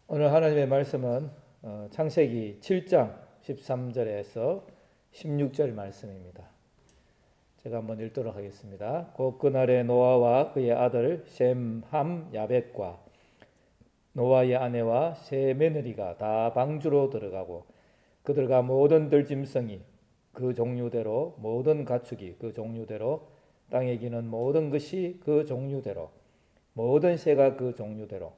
오늘 하나님의 말씀은 창세기 7장 13절에서 16절 말씀입니다. 제가 한번 읽도록 하겠습니다. 곧 그날에 노아와 그의 아들 셈, 함, 야벳과 노아의 아내와 세 며느리가 다 방주로 들어가고 그들과 모든 들짐승이 그 종류대로 모든 가축이 그 종류대로 땅에 기는 모든 것이 그 종류대로 모든 새가 그 종류대로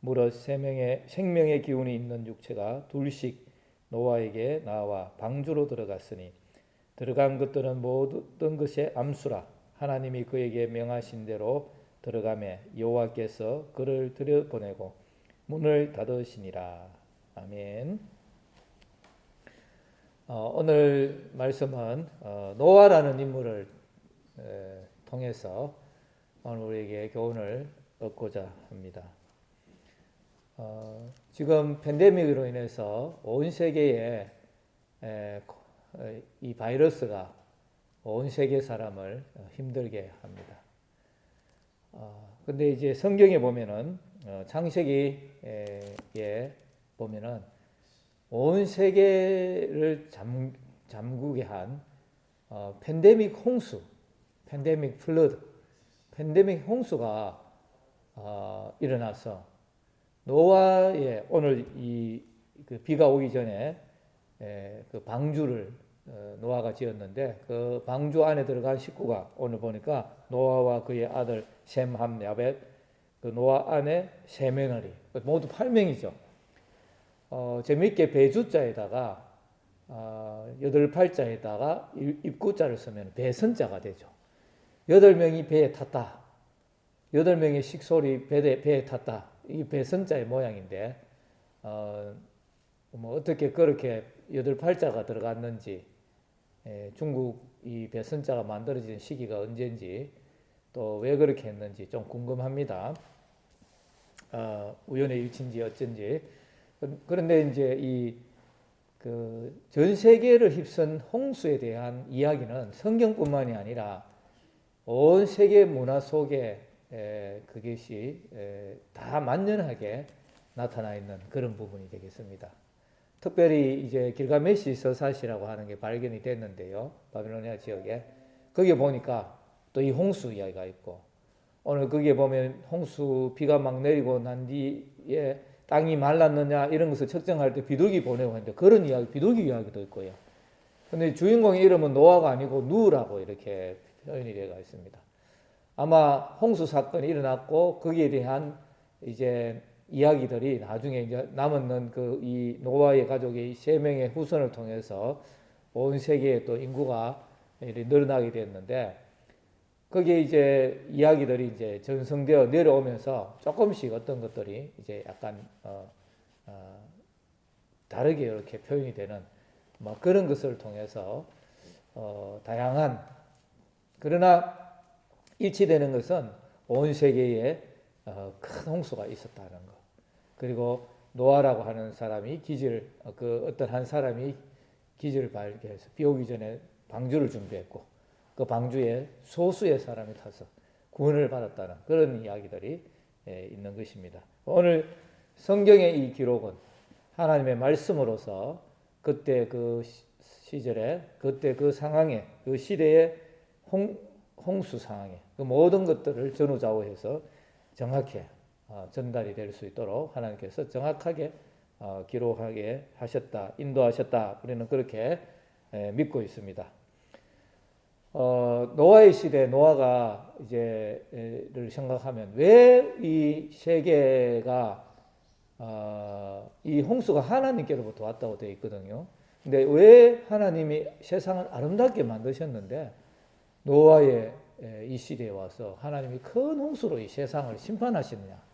무릇 생명의 기운이 있는 육체가 둘씩 노아에게 나와 방주로 들어갔으니 들어간 것들은 모든 것의 암수라. 하나님이 그에게 명하신 대로 들어가매 여호와께서 그를 들여보내고 문을 닫으시니라. 아멘. 오늘 말씀은 노아라는 인물을 통해서 오늘 우리에게 교훈을 얻고자 합니다. 지금 팬데믹으로 인해서 온 세계에 이 바이러스가 온 세계 사람을 힘들게 합니다. 근데 이제 성경에 보면은 창세기에 보면은 온 세계를 잠그게 한 팬데믹 홍수, 팬데믹 플러드, 팬데믹 홍수가 일어나서 노아의 오늘 그 비가 오기 전에 그 방주를 노아가 지었는데 그 방주 안에 들어간 식구가 오늘 보니까 노아와 그의 아들 셈, 함, 야벳, 그 노아 안에 세 며느리 모두 8명이죠. 재미있게 배주자에다가 8팔자에다가 입구자를 쓰면 배선자가 되죠. 8명이 배에 탔다. 8명의 식솔이 배에 탔다. 이 배선자의 모양인데 뭐 어떻게 그렇게 8팔자가 들어갔는지 중국 이 배선자가 만들어진 시기가 언제인지 또 왜 그렇게 했는지 좀 궁금합니다. 우연의 일치인지 어쩐지. 그런데 이제 이 그 전 세계를 휩쓴 홍수에 대한 이야기는 성경뿐만이 아니라 온 세계 문화 속에 그것이 다 만연하게 나타나 있는 그런 부분이 되겠습니다. 특별히 이제 길가메시 서사시라고 하는 게 발견이 됐는데요. 바빌로니아 지역에. 거기에 보니까 또 이 홍수 이야기가 있고 오늘 거기에 보면 홍수 비가 막 내리고 난 뒤에 땅이 말랐느냐 이런 것을 측정할 때 비둘기 보내고 했는데 그런 이야기, 비둘기 이야기도 있고요. 근데 주인공의 이름은 노아가 아니고 누라고 이렇게 표현이 되어 있습니다. 아마 홍수 사건이 일어났고 거기에 대한 이제 이야기들이 나중에 이제 남은 그 이 노아의 가족의 3명의 후손을 통해서 온 세계에 또 인구가 늘어나게 됐는데 거기에 이제 이야기들이 이제 전승되어 내려오면서 조금씩 어떤 것들이 이제 약간 다르게 이렇게 표현이 되는 뭐 그런 것을 통해서 다양한 그러나 일치되는 것은 온 세계에 큰 홍수가 있었다는 것. 그리고 노아라고 하는 사람이 그 어떤 한 사람이 기지를 발견해서 비 오기 전에 방주를 준비했고 그 방주에 소수의 사람이 타서 구원을 받았다는 그런 이야기들이 있는 것입니다. 오늘 성경의 이 기록은 하나님의 말씀으로서 그때 그 시절에 그때 그 상황에 그 시대의 홍수 상황에 그 모든 것들을 전후좌우해서 정확히 전달이 될 수 있도록 하나님께서 정확하게 기록하게 하셨다, 인도하셨다. 우리는 그렇게 믿고 있습니다. 노아의 시대, 노아가 이제를 생각하면 왜 이 세계가 이 홍수가 하나님께로부터 왔다고 되어 있거든요. 근데 왜 하나님이 세상을 아름답게 만드셨는데 노아의 이 시대에 와서 하나님이 큰 홍수로 이 세상을 심판하시느냐?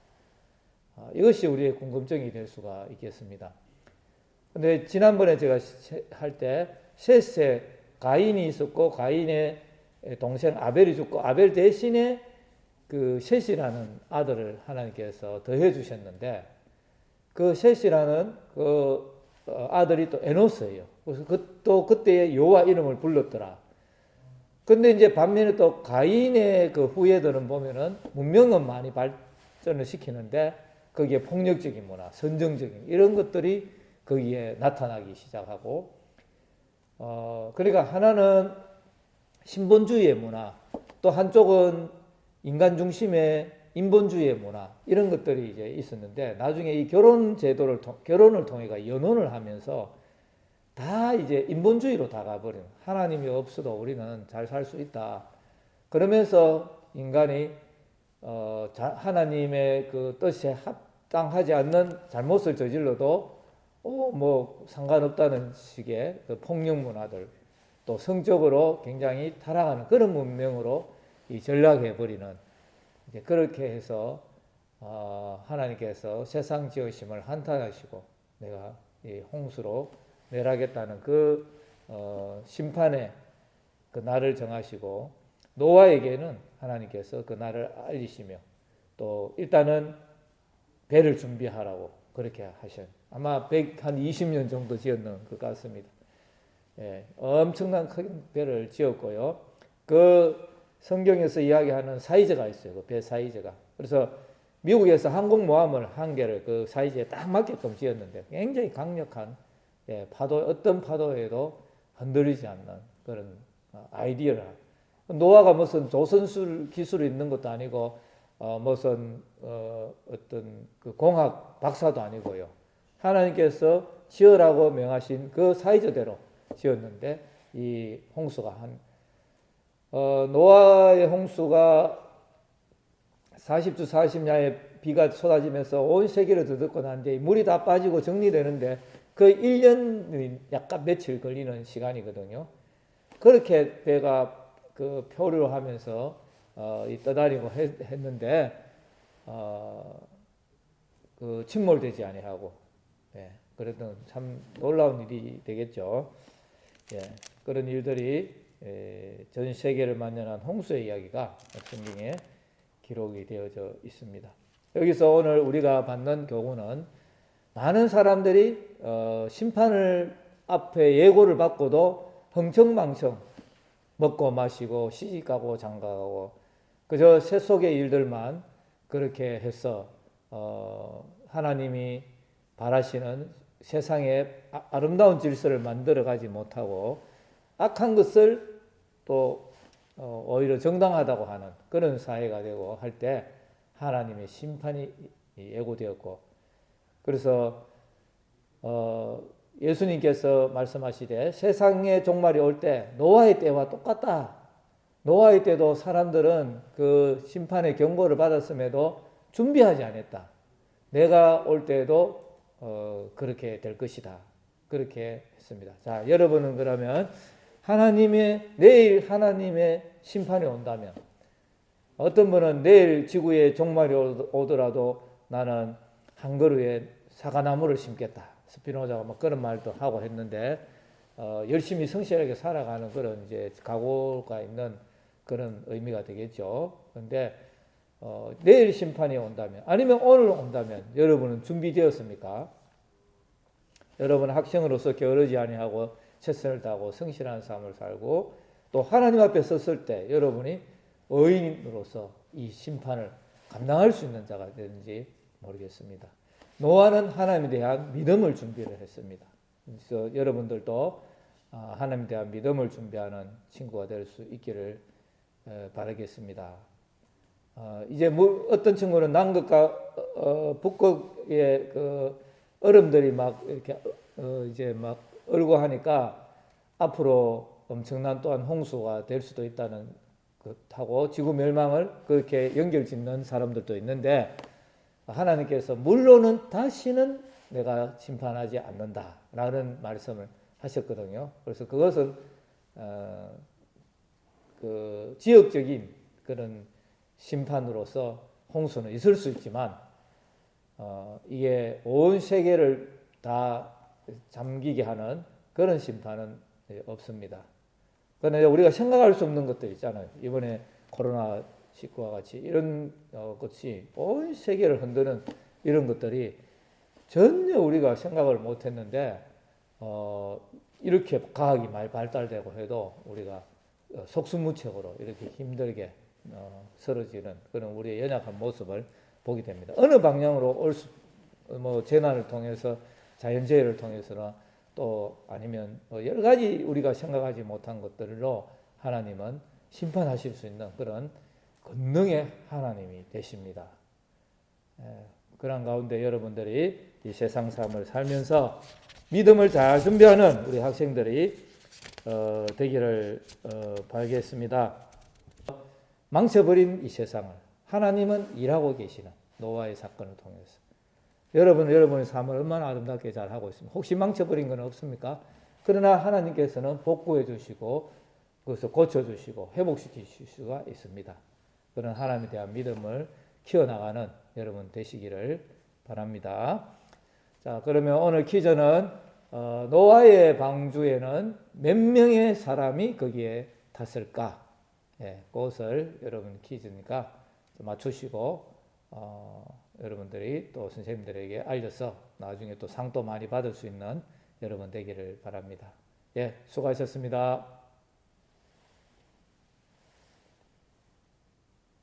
이것이 우리의 궁금증이 될 수가 있겠습니다. 근데 지난번에 제가 할 때 셋에 가인이 있었고 가인의 동생 아벨이 죽고 아벨 대신에 그 셋이라는 아들을 하나님께서 더해 주셨는데 그 셋이라는 그 아들이 또 에노스예요. 그래서 또 그때의 여호와 이름을 불렀더라. 근데 이제 반면에 또 가인의 그 후예들은 보면은 문명은 많이 발전을 시키는데 거기에 폭력적인 문화, 선정적인 이런 것들이 거기에 나타나기 시작하고, 그러니까 하나는 신본주의의 문화, 또 한쪽은 인간 중심의 인본주의의 문화, 이런 것들이 이제 있었는데, 나중에 이 결혼을 통해가 연혼을 하면서 다 이제 인본주의로 다가버린, 하나님이 없어도 우리는 잘 살 수 있다. 그러면서 인간이 하나님의 그 뜻에 합당하지 않는 잘못을 저질러도 뭐 상관없다는 식의 그 폭력 문화들, 또 성적으로 굉장히 타락하는 그런 문명으로 이 전락해 버리는, 이제 그렇게 해서 하나님께서 세상 지으심을 한탄하시고 내가 이 홍수로 멸하겠다는 그 심판의 그 날을 정하시고, 노아에게는 하나님께서 그 날을 알리시며 또 일단은 배를 준비하라고 그렇게 하셔요. 아마 한 20년 정도 지었는 것 같습니다. 예, 엄청난 큰 배를 지었고요. 그 성경에서 이야기하는 사이즈가 있어요. 그 배 사이즈가. 그래서 미국에서 항공모함을 한 개를 그 사이즈에 딱 맞게끔 지었는데 굉장히 강력한, 예, 어떤 파도에도 흔들리지 않는 그런 아이디어를. 노아가 무슨 조선술 기술이 있는 것도 아니고 무슨 어떤 그 공학 박사도 아니고요. 하나님께서 지으라고 명하신 그 사이즈대로 지었는데, 이 홍수가 노아의 홍수가 40주 40야의 비가 쏟아지면서 온 세계를 뒤덮고 나는데 물이 다 빠지고 정리되는데 그 1년이 약간 며칠 걸리는 시간이거든요. 그렇게 배가 그 표류를 하면서 떠다니고 했는데 그 침몰되지 아니하고, 예, 그래도 참 놀라운 일이 되겠죠. 예, 그런 일들이 전 세계를 만연한 홍수의 이야기가 성경에 기록이 되어져 있습니다. 여기서 오늘 우리가 받는 교훈은, 많은 사람들이 심판을 앞에 예고를 받고도 흥청망청 먹고 마시고 시집가고 장가가고 그저 세속의 일들만 그렇게 해서 하나님이 바라시는 세상의 아름다운 질서를 만들어가지 못하고 악한 것을 또 오히려 정당하다고 하는 그런 사회가 되고 할 때 하나님의 심판이 예고되었고, 그래서 예수님께서 말씀하시되 세상의 종말이 올 때 노아의 때와 똑같다. 노아의 때도 사람들은 그 심판의 경고를 받았음에도 준비하지 않았다. 내가 올 때도 그렇게 될 것이다. 그렇게 했습니다. 자, 여러분은 그러면 내일 하나님의 심판이 온다면, 어떤 분은 내일 지구에 종말이 오더라도 나는 한 그루에 사과나무를 심겠다. 스피노자가 막 그런 말도 하고 했는데, 열심히 성실하게 살아가는 그런 이제 각오가 있는 그런 의미가 되겠죠. 그런데 내일 심판이 온다면, 아니면 오늘 온다면 여러분은 준비되었습니까? 여러분은 학생으로서 게으르지 아니하고 최선을 다하고 성실한 삶을 살고 또 하나님 앞에 섰을 때 여러분이 의인으로서 이 심판을 감당할 수 있는 자가 되는지 모르겠습니다. 노아는 하나님에 대한 믿음을 준비를 했습니다. 그래서 여러분들도 하나님에 대한 믿음을 준비하는 친구가 될 수 있기를 바라겠습니다. 이제 어떤 친구는 남극과 북극의 그 얼음들이 막 이렇게 이제 막 얼고 하니까 앞으로 엄청난 또한 홍수가 될 수도 있다는 것하고 지구 멸망을 그렇게 연결짓는 사람들도 있는데, 하나님께서 물로는 다시는 내가 심판하지 않는다라는 말씀을 하셨거든요. 그래서 그것은 그 지역적인 그런 심판으로서 홍수는 있을 수 있지만 이게 온 세계를 다 잠기게 하는 그런 심판은 없습니다. 그러나 우리가 생각할 수 없는 것들 있잖아요. 이번에 코로나19와 같이 이런 것이 온 세계를 흔드는 이런 것들이 전혀 우리가 생각을 못했는데 이렇게 과학이 많이 발달되고 해도 우리가 속수무책으로 이렇게 힘들게 쓰러지는 그런 우리의 연약한 모습을 보게 됩니다. 어느 방향으로 뭐 재난을 통해서 자연재해를 통해서나 또 아니면 뭐 여러 가지 우리가 생각하지 못한 것들로 하나님은 심판하실 수 있는 그런 권능의 하나님이 되십니다. 그런 가운데 여러분들이 이 세상 삶을 살면서 믿음을 잘 준비하는 우리 학생들이 되기를 바라겠습니다. 망쳐버린 이 세상을 하나님은 일하고 계시는 노아의 사건을 통해서 여러분의 삶을 얼마나 아름답게 잘 하고 있습니까? 혹시 망쳐버린 건 없습니까? 그러나 하나님께서는 복구해 주시고 그것을 고쳐주시고 회복시키실 수가 있습니다. 그런 하나님에 대한 믿음을 키워나가는 여러분 되시기를 바랍니다. 자, 그러면 오늘 퀴즈는 노아의 방주에는 몇 명의 사람이 거기에 탔을까? 그것을 여러분 퀴즈니까 맞추시고 여러분들이 또 선생님들에게 알려서 나중에 또 상도 많이 받을 수 있는 여러분 되기를 바랍니다. 수고하셨습니다.